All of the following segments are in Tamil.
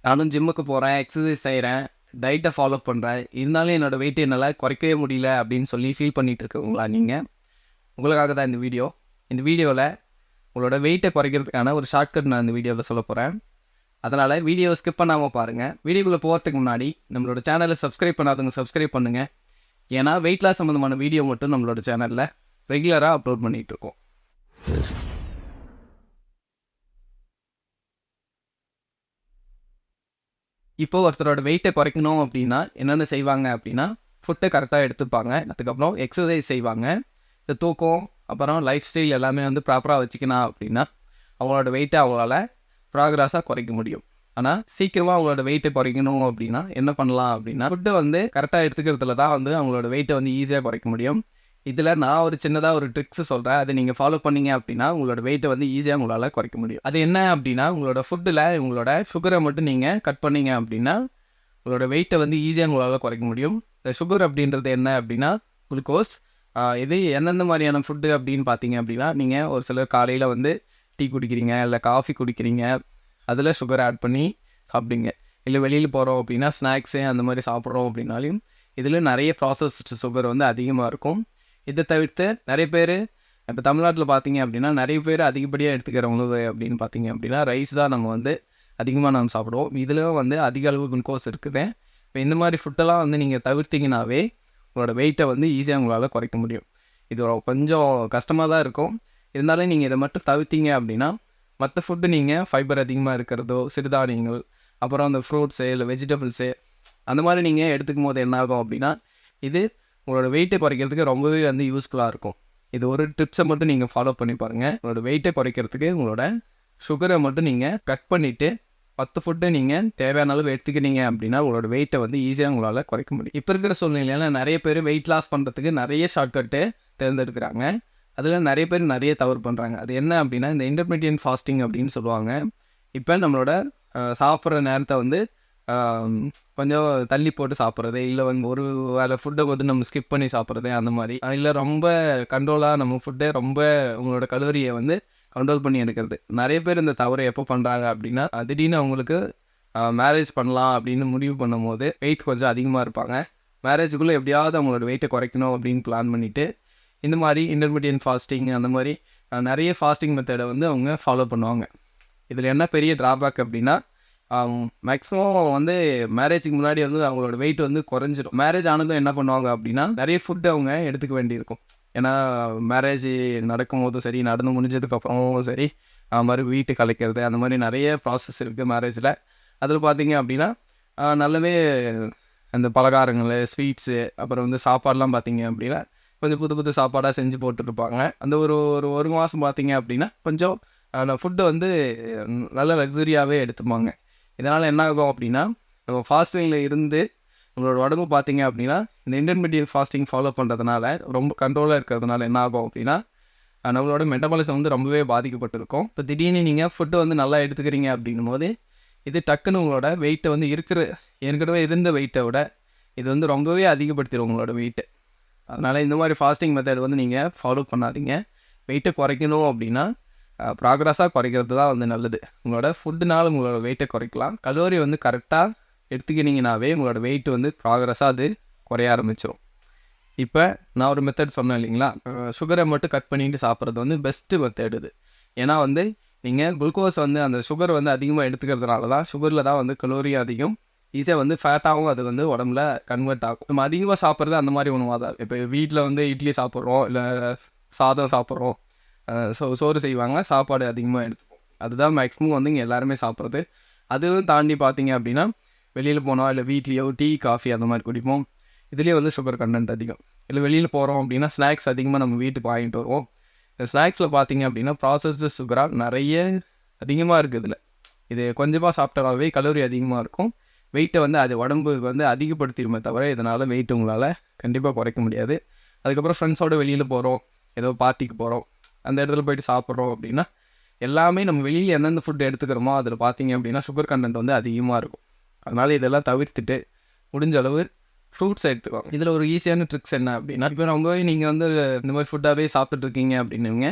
நானும் ஜிம்முக்கு போகிறேன், எக்ஸசைஸ் செய்கிறேன், டயட்டை ஃபாலோ பண்ணுறேன். இருந்தாலும் என்னோடய வெயிட் என்னால் குறைக்கவே முடியல அப்படின்னு சொல்லி ஃபீல் பண்ணிகிட்டு இருக்கீங்களா நீங்கள்? உங்களுக்காக தான் இந்த வீடியோ. இந்த வீடியோவில் உங்களோட வெயிட்டை குறைக்கிறதுக்கான ஒரு ஷார்ட்கட் நான் இந்த வீடியோவில் சொல்ல போகிறேன். அதனால் வீடியோவை ஸ்கிப் பண்ணாமல் பாருங்கள். வீடியோக்குள்ளே போகிறதுக்கு முன்னாடி நம்மளோட சேனலை சப்ஸ்கிரைப் பண்ணாதவங்க சப்ஸ்கிரைப் பண்ணுங்கள். ஏன்னா வெயிட் லாஸ் சம்மந்தமான வீடியோ மட்டும் நம்மளோட சேனலில் ரெகுலராக அப்லோட் பண்ணிகிட்ருக்கோம். இப்போ ஒருத்தரோட வெயிட்டை குறைக்கணும் அப்படின்னா என்னென்ன செய்வாங்க அப்படின்னா, ஃபுட்டை கரெக்டாக எடுத்துப்பாங்க, அதுக்கப்புறம் எக்ஸசைஸ் செய்வாங்க, இந்த தூக்கம், அப்புறம் லைஃப் ஸ்டைல் எல்லாமே வந்து ப்ராப்பராக வச்சுக்கணும் அப்படின்னா அவங்களோட வெயிட்டை அவங்களால ப்ராக்ரஸாக குறைக்க முடியும். ஆனால் சீக்கிரமாக அவங்களோட வெயிட்டை குறைக்கணும் அப்படின்னா என்ன பண்ணலாம் அப்படின்னா, ஃபுட்டை வந்து கரெக்டாக எடுத்துக்கிறதுல தான் வந்து அவங்களோட வெயிட்டை வந்து ஈஸியாக குறைக்க முடியும். இதில் நான் ஒரு சின்னதாக ஒரு ட்ரிக்ஸ் சொல்கிறேன். அதை நீங்கள் ஃபாலோ பண்ணீங்க அப்படின்னா உங்களோட வெயிட்டை வந்து ஈஸியாக உங்களால் குறைக்க முடியும். அது என்ன அப்படின்னா, உங்களோட ஃபுட்டில் உங்களோட சுகரை மட்டும் நீங்கள் கட் பண்ணீங்க அப்படின்னா உங்களோட வெயிட்டை வந்து ஈஸியாக உங்களால் குறைக்க முடியும். இந்த சுகர் அப்படின்றது என்ன அப்படின்னா குளுக்கோஸ். இது எந்தெந்த மாதிரியான ஃபுட்டு அப்படின்னு பார்த்தீங்க அப்படின்னா, நீங்கள் ஒரு சிலர் காலையில் வந்து டீ குடிக்கிறீங்க, இல்லை காஃபி குடிக்கிறீங்க, அதில் சுகர் ஆட் பண்ணி சாப்பிடுங்க. இல்லை வெளியில் போகிறோம் அப்படின்னா ஸ்நாக்ஸு அந்த மாதிரி சாப்பிட்றோம் அப்படின்னாலையும் இதில் நிறைய ப்ராசஸ்டு சுகர் வந்து அதிகமாக இருக்கும். இதை தவிர்த்து நிறைய பேர் இப்போ தமிழ்நாட்டில் பார்த்தீங்க அப்படின்னா நிறைய பேர் அதிகப்படியாக எடுத்துக்கிற உணவு அப்படின்னு பார்த்தீங்க அப்படின்னா ரைஸ் தான் நம்ம வந்து அதிகமாக நம்ம சாப்பிடுவோம். இதில் வந்து அதிக அளவு குளுக்கோஸ் இருக்குது. இப்போ இந்த மாதிரி ஃபுட்டெல்லாம் வந்து நீங்கள் தவிர்த்திங்கனாவே உங்களோட வெயிட்டை வந்து ஈஸியாக உங்களால் குறைக்க முடியும். இது கொஞ்சம் கஷ்டமாக தான் இருக்கும். இருந்தாலும் நீங்கள் இதை மட்டும் தவிர்த்திங்க அப்படின்னா மற்ற ஃபுட்டு நீங்கள் ஃபைபர் அதிகமாக இருக்கிறதோ, சிறுதானியங்கள், அப்புறம் அந்த ஃப்ரூட்ஸு இல்லை வெஜிடபிள்ஸு அந்த மாதிரி நீங்கள் எடுத்துக்கும் போது என்ன ஆகும் அப்படின்னா இது உங்களோட வெயிட்டை குறைக்கிறதுக்கு ரொம்பவே வந்து யூஸ்ஃபுல்லாக இருக்கும். இது ஒரு டிப்ஸை மட்டும் நீங்கள் ஃபாலோ பண்ணி பாருங்கள். உங்களோட வெயிட்டை குறைக்கிறதுக்கு உங்களோட சுகரை மட்டும் நீங்கள் கட் பண்ணிவிட்டு மற்ற ஃபுட்டை நீங்கள் தேவையான அளவு எடுத்துக்கிட்டீங்க அப்படின்னா உங்களோட வெயிட்டை வந்து ஈஸியாக உங்களால் குறைக்க முடியும். இப்போ இருக்கிற சூழ்நிலையில் நிறைய பேர் வெயிட் லாஸ் பண்ணுறதுக்கு நிறைய ஷார்ட்கட்டு தேர்ந்தெடுக்கிறாங்க. அதில் நிறைய பேர் நிறைய தவறு பண்ணுறாங்க. அது என்ன அப்படின்னா இந்த இன்டர்மீடியன்ட் ஃபாஸ்டிங் அப்படின்னு சொல்லுவாங்க. இப்போ நம்மளோட சாப்பிட்ற நேரத்தை வந்து கொஞ்சம் தள்ளி போட்டு சாப்பிட்றது, இல்லை வந்து ஒரு வேலை ஃபுட்டை வந்து நம்ம ஸ்கிப் பண்ணி சாப்பிட்றது, அந்த மாதிரி இல்லை ரொம்ப கண்ட்ரோலாக நம்ம ஃபுட்டை ரொம்ப உங்களோட கலோரியை வந்து கண்ட்ரோல் பண்ணி எடுக்கிறது. நிறைய பேர் இந்த தவறை எப்போ பண்ணுறாங்க அப்படின்னா திடீர்னு அவங்களுக்கு மேரேஜ் பண்ணலாம் அப்படின்னு முடிவு பண்ணும் போது வெயிட் கொஞ்சம் அதிகமாக இருப்பாங்க. மேரேஜுக்குள்ளே எப்படியாவது அவங்களோட வெயிட்டை குறைக்கணும் அப்படின்னு பிளான் பண்ணிவிட்டு இந்த மாதிரி இன்டர்மீடியன்ட் ஃபாஸ்டிங் அந்த மாதிரி நிறைய ஃபாஸ்டிங் மெத்தடை வந்து அவங்க ஃபாலோ பண்ணுவாங்க. இதில் என்ன பெரிய ட்ராபேக் அப்படின்னா மேக்ஸிமம் வந்து மேரேஜுக்கு முன்னாடி வந்து அவங்களோட வெயிட் வந்து குறைஞ்சிடும். மேரேஜ் ஆனதும் என்ன பண்ணுவாங்க அப்படின்னா நிறைய ஃபுட்டு அவங்க எடுத்துக்க வேண்டியிருக்கும். ஏன்னா மேரேஜ் நடக்கும்போதும் சரி, நடந்து முடிஞ்சதுக்கப்புறமும் சரி, மாதிரி வீட்டுக்கு அழைக்கிறது அந்த மாதிரி நிறைய ப்ராசஸ் இருக்குது மேரேஜில். அதில் பார்த்தீங்க அப்படின்னா நல்லாவே அந்த பலகாரங்கள், ஸ்வீட்ஸு, அப்புறம் வந்து சாப்பாடெலாம் பார்த்தீங்க அப்படின்னா கொஞ்சம் புது புது சாப்பாடாக செஞ்சு போட்டுருப்பாங்க. அந்த ஒரு மாதம் பார்த்தீங்க அப்படின்னா கொஞ்சம் ஃபுட்டு வந்து நல்ல லக்ஸரியாகவே எடுத்துப்பாங்க. இதனால் என்ன ஆகும் அப்படின்னா நம்ம ஃபாஸ்டிங்கில் இருந்து நம்மளோட உடம்பு பார்த்தீங்க அப்படின்னா இந்த இன்டர்மீடியட் ஃபாஸ்டிங் ஃபாலோ பண்ணுறதுனால ரொம்ப கண்ட்ரோலாக இருக்கிறதுனால என்ன ஆகும் அப்படின்னா நம்மளோட மெட்டபாலிசம் வந்து ரொம்பவே பாதிக்கப்பட்டிருக்கும். இப்போ திடீர்னு நீங்கள் ஃபுட்டு வந்து நல்லா எடுத்துக்கிறீங்க அப்படின்னும் போது இது டக்குன்னு உங்களோட வெயிட்டை வந்து ஏற்கனவே இருந்த வெயிட்டை விட இது வந்து ரொம்பவே அதிகப்படுத்திடும் உங்களோட வெயிட்டு. அதனால் இந்த மாதிரி ஃபாஸ்டிங் மெத்தட் வந்து நீங்கள் ஃபாலோ பண்ணாதீங்க. வெயிட்டை குறைக்கணும் அப்படின்னா ப்ராக்ரஸாக குறைக்கிறது தான் வந்து நல்லது. உங்களோட ஃபுட்டுனால உங்களோட வெயிட்டை குறைக்கலாம். கலோரி வந்து கரெக்டாக எடுத்துக்கினீங்கனாவே உங்களோட வெயிட் வந்து ப்ராக்ரஸாக அது குறைய ஆரம்பிச்சிடும். இப்போ நான் ஒரு மெத்தட் சொன்னேன் இல்லைங்களா, சுகரை மட்டும் கட் பண்ணிட்டு சாப்பிட்றது வந்து பெஸ்ட்டு மெத்தட் இது. ஏன்னா வந்து நீங்கள் குளுக்கோஸ் வந்து அந்த சுகர் வந்து அதிகமாக எடுத்துக்கிறதுனால தான் சுகரில் தான் வந்து கலோரி அதிகம், ஈஸியாக வந்து ஃபேட்டாகவும் அது வந்து உடம்புல கன்வெர்ட் ஆகும். நம்ம அதிகமாக சாப்பிட்றது அந்த மாதிரி உணவாக தான். இப்போ வீட்டில் வந்து இட்லி சாப்பிட்றோம், இல்லை சாதம் சாப்பிட்றோம், சோறு செய்வாங்க, சாப்பாடு அதிகமாக எடுத்துப்போம். அதுதான் மேக்ஸிமம் வந்து இங்கே எல்லாருமே சாப்பிட்றது. அதுவும் தாண்டி பார்த்தீங்க அப்படின்னா வெளியில் போனோம், இல்லை வீட்லேயோ டீ காஃபி அந்த மாதிரி குடிப்போம். இதுலேயே வந்து சுகர் கண்டென்ட் அதிகம். இல்லை வெளியில் போகிறோம் அப்படின்னா ஸ்நாக்ஸ் அதிகமாக நம்ம வீட்டுக்கு வாங்கிட்டு வருவோம். இந்த ஸ்நாக்ஸில் பார்த்தீங்க அப்படின்னா ப்ராசஸ்டு சுகராக நிறைய அதிகமாக இருக்குது. இது கொஞ்சமாக சாப்பிட்டாவே கலோரி அதிகமாக இருக்கும். வெயிட்டை வந்து அது உடம்புக்கு வந்து அதிகப்படுத்திடுமே தவிர இதனால் வெயிட் உங்களால் கண்டிப்பாக குறைக்க முடியாது. அதுக்கப்புறம் ஃப்ரெண்ட்ஸோடு வெளியில் போகிறோம், ஏதோ பார்ட்டிக்கு போகிறோம், அந்த இடத்துல போய்ட்டு சாப்பிட்றோம் அப்படின்னா எல்லாமே நம்ம வெளியில் எந்தெந்த ஃபுட் எடுத்துக்கிறோமோ அதில் பார்த்தீங்க அப்படின்னா சுகர் கண்டென்ட் வந்து அதிகமாக இருக்கும். அதனால் இதெல்லாம் தவிர்த்துட்டு முடிஞ்ச அளவு ஃப்ரூட்ஸ் எடுத்துக்கோங்க. இதில் ஒரு ஈஸியான ட்ரிக்ஸ் என்ன அப்படின்னா, இப்போ ரொம்பவே நீங்கள் வந்து இந்த மாதிரி ஃபுட்டாகவே சாப்பிட்டுருக்கீங்க அப்படின்னுங்க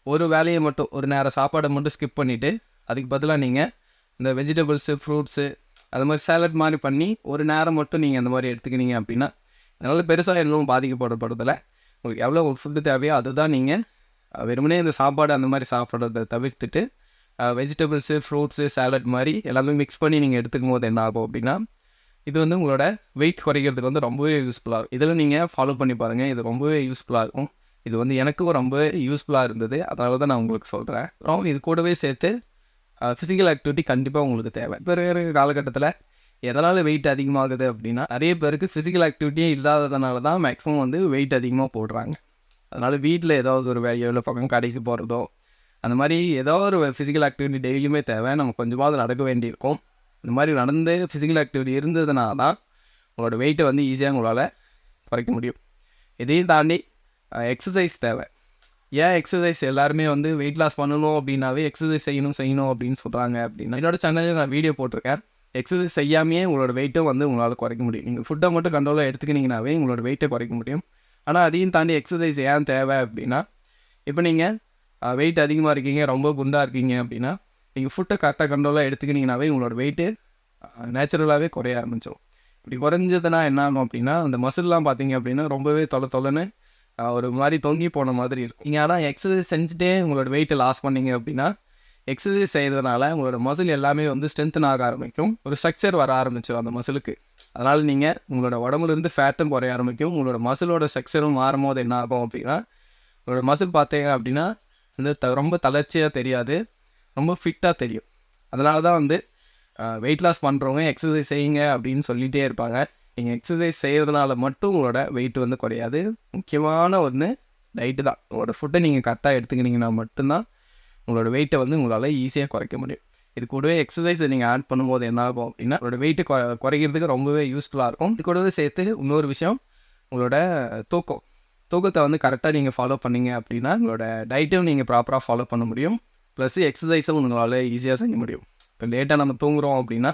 ஒரு வேலையை மட்டும் ஒரு நேரம் சாப்பாடை மட்டும் ஸ்கிப் பண்ணிவிட்டு அதுக்கு பதிலாக நீங்கள் இந்த வெஜிடபிள்ஸு, ஃப்ரூட்ஸு, அது மாதிரி சேலட் மாதிரி பண்ணி ஒரு நேரம் மட்டும் நீங்கள் அந்த மாதிரி எடுத்துக்கினீங்க அப்படின்னா அதனால் பெருசாக எதுவும் பாதிக்கப்படுறதில்ல. உங்களுக்கு எவ்வளோ ஃபுட்டு தேவையோ அதுதான் நீங்கள் வெறுமனே இந்த சாப்பாடு அந்த மாதிரி சாப்பிட்றத தவிர்த்துட்டு வெஜிடபிள்ஸு, ஃப்ரூட்ஸு, சேலட் மாதிரி எல்லாமே மிக்ஸ் பண்ணி நீங்கள் எடுத்துக்கும் போது என்ன ஆகும் அப்படின்னா இது வந்து உங்களோட வெயிட் குறைக்கிறதுக்கு வந்து ரொம்பவே யூஸ்ஃபுல்லாக இருக்கும். இதில் நீங்கள் ஃபாலோ பண்ணி பாருங்கள். இது ரொம்பவே யூஸ்ஃபுல்லாக இருக்கும். இது வந்து எனக்கும் ரொம்பவே யூஸ்ஃபுல்லாக இருந்தது. அதனால தான் நான் உங்களுக்கு சொல்கிறேன். அப்புறம் இது கூடவே சேர்த்து ஃபிசிக்கல் ஆக்டிவிட்டி கண்டிப்பாக உங்களுக்கு தேவை. இப்போ இருக்கிற காலகட்டத்தில் எதனால் வெயிட் அதிகமாகுது அப்படின்னா நிறைய பேருக்கு ஃபிசிக்கல் ஆக்டிவிட்டியே இல்லாததுனால தான் மேக்ஸிமம் வந்து வெயிட் அதிகமாக போடுறாங்க. அதனால் வீட்டில் ஏதாவது ஒரு வேலையோ இல்லை பக்கம் கடைக்கு போகிறதோ அந்த மாதிரி ஏதோ ஒரு ஃபிசிக்கல் ஆக்டிவிட்டி டெய்லியுமே தேவை. நம்ம கொஞ்சமாவது நடக்க வேண்டியிருக்கும். இந்த மாதிரி நடந்து ஃபிசிக்கல் ஆக்டிவிட்டி இருந்ததுனால தான் உங்களோட வெயிட்டை வந்து ஈஸியாக உங்களால் குறைக்க முடியும். இதையும் தாண்டி எக்ஸசைஸ் தேவை. ஏன் எக்ஸசைஸ் எல்லாருமே வந்து வெயிட் லாஸ் பண்ணணும் அப்படின்னாவே எக்ஸசைஸ் செய்யணும் அப்படின்னு சொல்கிறாங்க அப்படின்னா என்னோட சேனலில் நான் வீடியோ போட்டிருக்கேன். எக்ஸசைஸ் செய்யாமையே உங்களோட வெயிட்டும் வந்து உங்களால் குறைக்க முடியும். நீங்கள் ஃபுட்டை மட்டும் கண்ட்ரோலாக எடுத்துக்கினீங்கனாவே உங்களோட வெயிட்டை குறைக்க முடியும். ஆனால் அதையும் தாண்டி எக்ஸசைஸ் ஏன் தேவை அப்படின்னா இப்போ நீங்கள் வெயிட் அதிகமாக இருக்கீங்க, ரொம்ப குண்டாக இருக்கீங்க அப்படின்னா நீங்கள் ஃபுட்டை கரெக்டாக கண்ட்ரோலாக எடுத்துக்கினீங்கனாவே உங்களோட வெயிட்டு நேச்சுரலாகவே குறைய ஆரம்பிச்சிடும். இப்படி குறைஞ்சதுன்னா என்ன ஆகும் அப்படின்னா அந்த மசில்லாம் பார்த்தீங்க அப்படின்னா ரொம்பவே தொலைன்னு ஒரு மாதிரி தொங்கி போன மாதிரி இருக்கும். நீங்கள் ஆனால் எக்ஸசைஸ் செஞ்சுட்டே உங்களோட வெயிட்டை லாஸ் பண்ணிங்க அப்படின்னா எக்ஸசைஸ் செய்கிறதுனால உங்களோட மசில் எல்லாமே வந்து ஸ்ட்ரென்த்தன் ஆக ஆரம்பிக்கும். ஒரு ஸ்ட்ரக்சர் வர ஆரம்பிச்சிடும் அந்த மசிலுக்கு. அதனால் நீங்கள் உங்களோட உடம்புலேருந்து ஃபேட்டும் குறைய ஆரம்பிக்கும். உங்களோட மசிலோட ஸ்ட்ரக்சரும் மாறும் போது என்ன ஆகும் அப்படின்னா உங்களோட மசில் பார்த்தீங்க அப்படின்னா வந்து ரொம்ப தளர்ச்சியாக தெரியாது, ரொம்ப ஃபிட்டாக தெரியும். அதனால தான் வந்து வெயிட் லாஸ் பண்ணுறவங்க எக்ஸசைஸ் செய்யுங்க அப்படின்னு சொல்லிகிட்டே இருப்பாங்க. நீங்கள் எக்ஸசைஸ் செய்கிறதுனால மட்டும் உங்களோட வெயிட் வந்து குறையாது. முக்கியமான ஒன்று டயட்டு தான். உங்களோட ஃபுட்டை நீங்கள் கரெக்டாக எடுத்துக்கிட்டிங்கன்னா மட்டும்தான் உங்களோட வெயிட்டை வந்து உங்களால் ஈஸியாக குறைக்க முடியும். இது கூடவே எக்ஸசைஸை நீங்கள் ஆட் பண்ணும்போது என்ன ஆகும் அப்படின்னா உங்களோட வெயிட்டு குறைக்கிறதுக்கு ரொம்பவே யூஸ்ஃபுல்லாக இருக்கும். இது கூடவே சேர்த்து இன்னொரு விஷயம் உங்களோட தூக்கத்தை வந்து கரெக்டாக நீங்கள் ஃபாலோ பண்ணிங்க அப்படின்னா உங்களோட டயட்டும் நீங்கள் ப்ராப்பராக ஃபாலோ பண்ண முடியும். ப்ளஸ் எக்ஸசைஸும் உங்களால் ஈஸியாக செய்ய முடியும். இப்போ லேட்டாக நம்ம தூங்குகிறோம் அப்படின்னா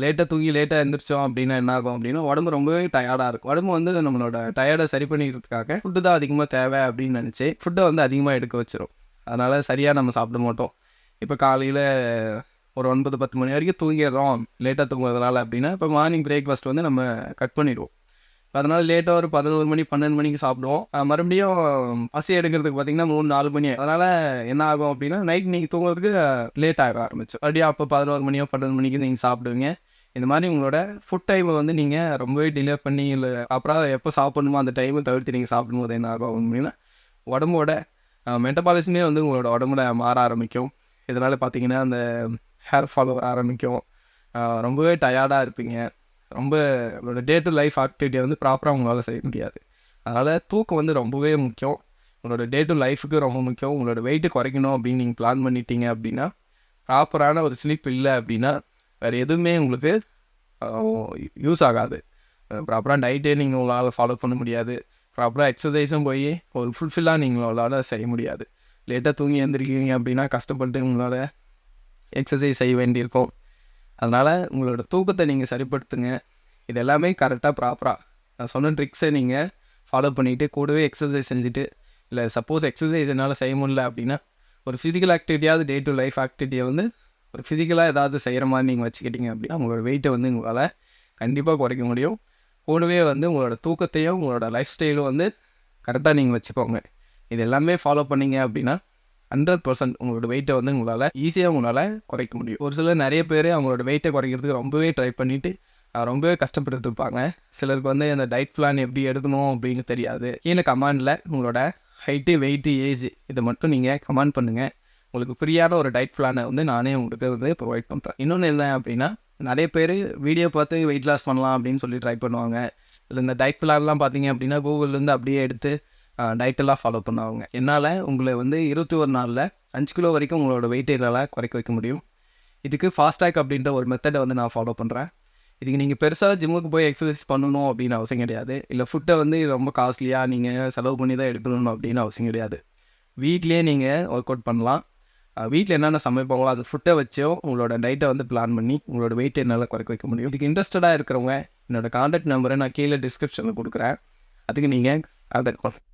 லேட்டாக தூங்கி லேட்டாக எழுந்திரிச்சோம் அப்படின்னா என்ன ஆகும் அப்படின்னா உடம்பு ரொம்பவே டயர்டாக இருக்கும். உடம்பு வந்து நம்மளோட டயர்டை சரி பண்ணிக்கிறதுக்காக ஃபுட்டு தான் அதிகமாக தேவை அப்படின்னு நினச்சி ஃபுட்டை வந்து அதிகமாக எடுக்க வச்சிடும். அதனால் சரியாக நம்ம சாப்பிட மாட்டோம். இப்போ காலையில் ஒரு 9-10 மணி வரைக்கும் தூங்கிடுறோம் லேட்டாக தூங்குறதுனால அப்படின்னா இப்போ மார்னிங் பிரேக்ஃபாஸ்ட் வந்து நம்ம கட் பண்ணிடுவோம். அதனால் லேட்டாக ஒரு 11 மணி 12 மணிக்கு சாப்பிடுவோம். மறுபடியும் பசி எடுக்கிறதுக்கு பார்த்திங்கன்னா 3-4 மணி. அதனால் என்ன ஆகும் அப்படின்னா நைட் நீங்கள் தூங்குறதுக்கு லேட் ஆக ஆரம்பிச்சோம். மறுபடியும் அப்போ 11 மணியோ 12 மணிக்கு நீங்கள் சாப்பிடுவீங்க. இந்த மாதிரி உங்களோட ஃபுட் டைமை வந்து நீங்கள் ரொம்பவே டிலே பண்ணி இல்லை அப்புறம் எப்போ சாப்பிடணுமோ அந்த டைமை தவிர்த்து நீங்கள் சாப்பிடும்போது என்ன ஆகும் அப்படின்னா உடம்போட மெட்டபாலிசமே வந்து உங்களோட உடம்புல மாற ஆரம்பிக்கும். இதனால் பார்த்திங்கன்னா அந்த ஹேர் ஃபால் வர ஆரம்பிக்கும். ரொம்பவே டயர்டாக இருப்பீங்க. ரொம்ப உங்களோட டே டு லைஃப் ஆக்டிவிட்டியை வந்து ப்ராப்பராக உங்களால் செய்ய முடியாது. அதனால் தூக்கம் வந்து ரொம்பவே முக்கியம். உங்களோட டே டு லைஃபுக்கு ரொம்ப முக்கியம். உங்களோட வெயிட்டு குறைக்கணும் அப்படின்னு நீங்கள் பிளான் பண்ணிட்டீங்க அப்படின்னா ப்ராப்பரான ஒரு ஸ்லீப் இல்லை அப்படின்னா வேறு எதுவுமே உங்களுக்கு யூஸ் ஆகாது. ப்ராப்பராக டயட்டே நீங்கள் உங்களால் ஃபாலோ பண்ண முடியாது. ப்ராப்பராக எக்ஸசைஸும் போய் ஒரு ஃபுல்ஃபில்லாக நீங்கள் உங்களால் செய்ய முடியாது. லேட்டாக தூங்கி எழுந்திருக்கீங்க அப்படின்னா கஷ்டப்பட்டு உங்களால் எக்ஸசைஸ் செய்ய வேண்டியிருக்கும். அதனால் உங்களோட தூக்கத்தை நீங்கள் சரிப்படுத்துங்க. இது எல்லாமே கரெக்டாக ப்ராப்பராக நான் சொன்ன ட்ரிக்ஸை நீங்கள் ஃபாலோ பண்ணிவிட்டு கூடவே எக்ஸசைஸ் செஞ்சுட்டு இல்லை சப்போஸ் எக்ஸசைஸ் என்னால் செய்ய முடியல அப்படின்னா ஒரு ஃபிசிக்கல் ஆக்டிவிட்டியாவது டே டு லைஃப் ஆக்டிவிட்டியை வந்து ஒரு ஃபிசிக்கலாக ஏதாவது செய்கிற மாதிரி நீங்கள் வச்சுக்கிட்டீங்க அப்படின்னா உங்களோட வெயிட்டை வந்து உங்களால் கண்டிப்பாக குறைக்க முடியும். கூடவே வந்து உங்களோட தூக்கத்தையும் உங்களோட லைஃப் ஸ்டைலும் வந்து கரெக்டாக நீங்கள் வச்சுக்கோங்க. இது எல்லாமே ஃபாலோ பண்ணிங்க அப்படின்னா 100% உங்களோட வெயிட்டை வந்து உங்களால் ஈஸியாக உங்களால் குறைக்க முடியும். ஒரு சிலர் நிறைய பேர் அவங்களோட வெயிட்டை குறைக்கிறதுக்கு ரொம்பவே ட்ரை பண்ணிவிட்டு ரொம்பவே கஷ்டப்பட்டு இருப்பாங்க. சிலருக்கு வந்து அந்த டயட் பிளான் எப்படி எடுக்கணும் அப்படின்னு தெரியாது. கீழே கமெண்டில் உங்களோட ஹைட்டு, வெயிட்டு, ஏஜ் இதை மட்டும் நீங்கள் கமெண்ட் பண்ணுங்கள். உங்களுக்கு ஃப்ரீயான ஒரு டயட் பிளானை வந்து நானே உங்களுக்கு வந்து ப்ரொவைட் பண்ணுறேன். இன்னொன்று என்ன அப்படின்னா நிறைய பேர் வீடியோ பார்த்து வெயிட் லாஸ் பண்ணலாம் அப்படின்னு சொல்லி ட்ரை பண்ணுவாங்க. இல்லை இந்த டயட் பிளான்லாம் பார்த்தீங்க அப்படின்னா கூகுள்லேருந்து அப்படியே எடுத்து டயட்டெல்லாம் ஃபாலோ பண்ணுவாங்க. என்னால் உங்களை வந்து 21 நாளில் 5 கிலோ வரைக்கும் உங்களோட வெயிட்டை என்னால் குறைக்க வைக்க முடியும். இதுக்கு ஃபாஸ்டாக் அப்படின்ற ஒரு மெத்தடை வந்து நான் ஃபாலோ பண்ணுறேன். இதுக்கு நீங்கள் பெருசாக ஜிம்முக்கு போய் எக்ஸசைஸ் பண்ணணும் அப்படின்னு அவசியம் கிடையாது. இல்லை ஃபுட்டை வந்து ரொம்ப காஸ்ட்லியாக நீங்கள் செலவு பண்ணி தான் எடுக்கணும் அப்படின்னு அவசியம் கிடையாது. வீட்லேயே நீங்கள் ஒர்க் அவுட் பண்ணலாம். வீட்டில் என்னென்ன சமைப்பாங்களோ அது ஃபுட்டை வச்சோ உங்களோட டயட்டை வந்து பிளான் பண்ணி உங்களோட வெயிட்டை என்னால் குறைக்க வைக்க முடியும். இதுக்கு இன்ட்ரெஸ்டடாக இருக்கிறவங்க என்னோடய கான்டாக்ட் நம்பரை நான் கீழே டிஸ்கிரிப்ஷனில் கொடுக்குறேன். அதுக்கு நீங்கள் கான்டாக்ட் பண்ணலாம்.